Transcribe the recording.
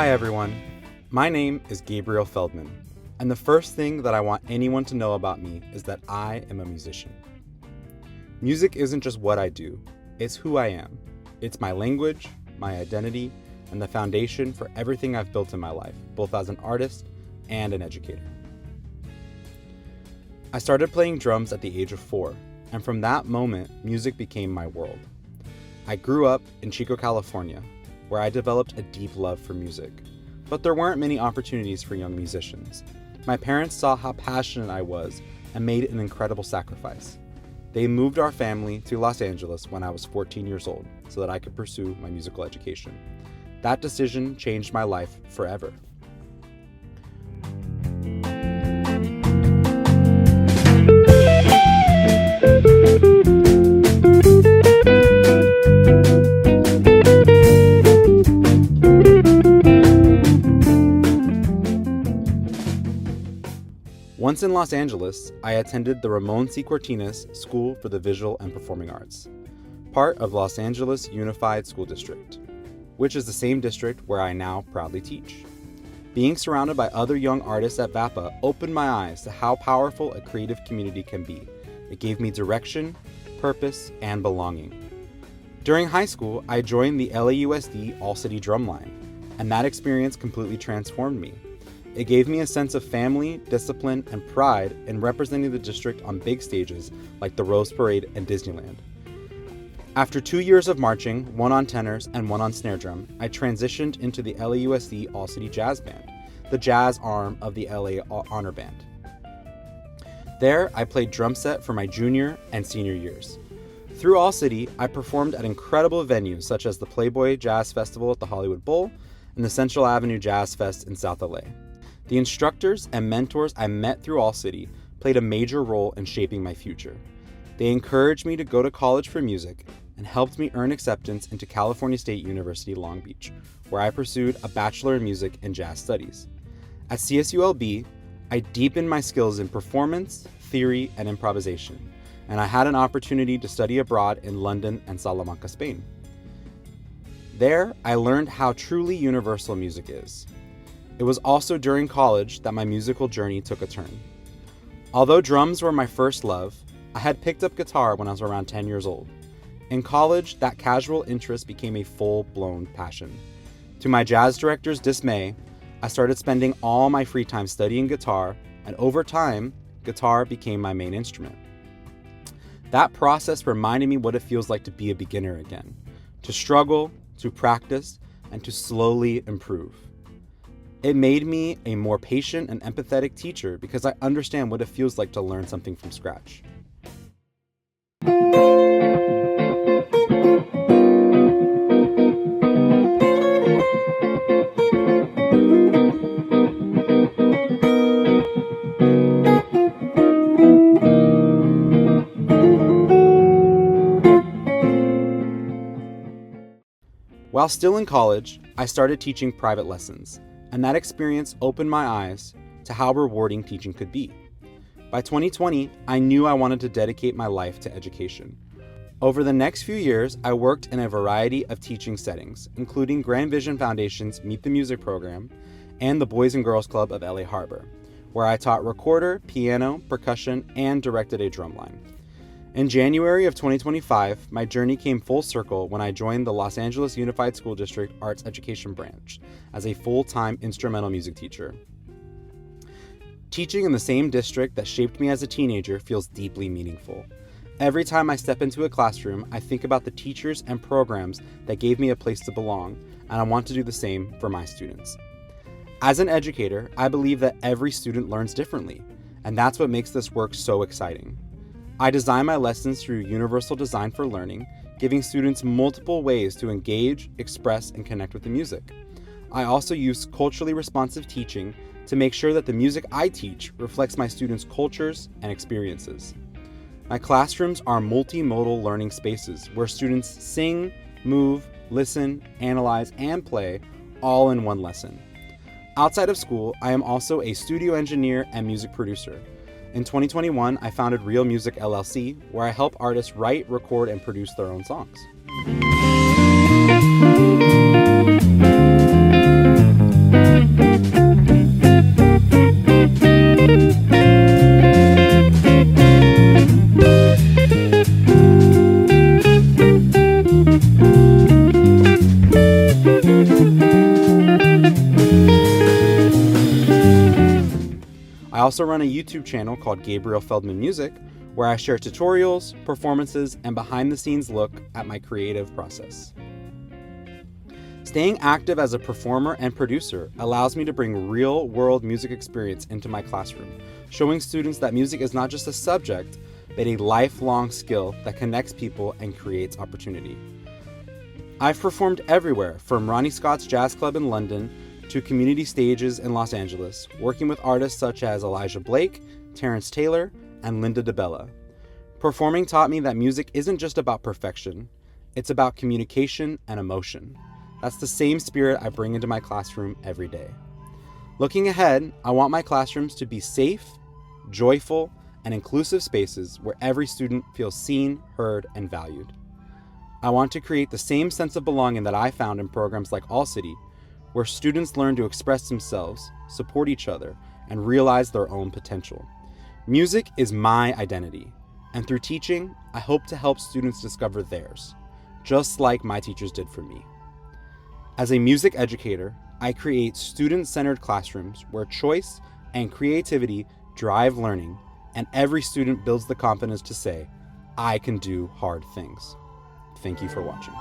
Hi everyone, my name is Gabriel Feldman, and the first thing that I want anyone to know about me is that I am a musician. Music isn't just what I do, it's who I am. It's my language, my identity, and the foundation for everything I've built in my life, both as an artist and an educator. I started playing drums at the age of 4, and from that moment, music became my world. I grew up in Chico, California, where I developed a deep love for music. But there weren't many opportunities for young musicians. My parents saw how passionate I was and made an incredible sacrifice. They moved our family to Los Angeles when I was 14 years old so that I could pursue my musical education. That decision changed my life forever. Once in Los Angeles, I attended the Ramon C. Cortines School for the Visual and Performing Arts, part of Los Angeles Unified School District, which is the same district where I now proudly teach. Being surrounded by other young artists at VAPA opened my eyes to how powerful a creative community can be. It gave me direction, purpose, and belonging. During high school, I joined the LAUSD All-City Drumline, and that experience completely transformed me. It gave me a sense of family, discipline, and pride in representing the district on big stages like the Rose Parade and Disneyland. After 2 years of marching, one on tenors and one on snare drum, I transitioned into the LAUSD All-City Jazz Band, the jazz arm of the LA Honor Band. There, I played drum set for my junior and senior years. Through All-City, I performed at incredible venues such as the Playboy Jazz Festival at the Hollywood Bowl and the Central Avenue Jazz Fest in South LA. The instructors and mentors I met through All-City played a major role in shaping my future. They encouraged me to go to college for music and helped me earn acceptance into California State University, Long Beach, where I pursued a Bachelor in Music and Jazz Studies. At CSULB, I deepened my skills in performance, theory, and improvisation, and I had an opportunity to study abroad in London and Salamanca, Spain. There, I learned how truly universal music is. It was also during college that my musical journey took a turn. Although drums were my first love, I had picked up guitar when I was around 10 years old. In college, that casual interest became a full-blown passion. To my jazz director's dismay, I started spending all my free time studying guitar, and over time, guitar became my main instrument. That process reminded me what it feels like to be a beginner again, to struggle, to practice, and to slowly improve. It made me a more patient and empathetic teacher because I understand what it feels like to learn something from scratch. While still in college, I started teaching private lessons, and that experience opened my eyes to how rewarding teaching could be. By 2020, I knew I wanted to dedicate my life to education. Over the next few years, I worked in a variety of teaching settings, including Grand Vision Foundation's Meet the Music program and the Boys and Girls Club of LA Harbor, where I taught recorder, piano, percussion, and directed a drumline. In January of 2025, my journey came full circle when I joined the Los Angeles Unified School District Arts Education Branch as a full-time instrumental music teacher. Teaching in the same district that shaped me as a teenager feels deeply meaningful. Every time I step into a classroom, I think about the teachers and programs that gave me a place to belong, and I want to do the same for my students. As an educator, I believe that every student learns differently, and that's what makes this work so exciting. I design my lessons through universal design for learning, giving students multiple ways to engage, express, and connect with the music. I also use culturally responsive teaching to make sure that the music I teach reflects my students' cultures and experiences. My classrooms are multimodal learning spaces where students sing, move, listen, analyze, and play all in one lesson. Outside of school, I am also a studio engineer and music producer. In 2021, I founded Real Music LLC, where I help artists write, record, and produce their own songs. also run a YouTube channel called Gabriel Feldman Music, where I share tutorials, performances, and behind-the-scenes look at my creative process. Staying active as a performer and producer allows me to bring real-world music experience into my classroom, showing students that music is not just a subject, but a lifelong skill that connects people and creates opportunity. I've performed everywhere, from Ronnie Scott's Jazz Club in London to community stages in Los Angeles, working with artists such as Elijah Blake, Terrence Taylor, and Linda DeBella. Performing taught me that music isn't just about perfection, it's about communication and emotion. That's the same spirit I bring into my classroom every day. Looking ahead, I want my classrooms to be safe, joyful, and inclusive spaces where every student feels seen, heard, and valued. I want to create the same sense of belonging that I found in programs like All City, where students learn to express themselves, support each other, and realize their own potential. Music is my identity, and through teaching, I hope to help students discover theirs, just like my teachers did for me. As a music educator, I create student-centered classrooms where choice and creativity drive learning, and every student builds the confidence to say, "I can do hard things." Thank you for watching.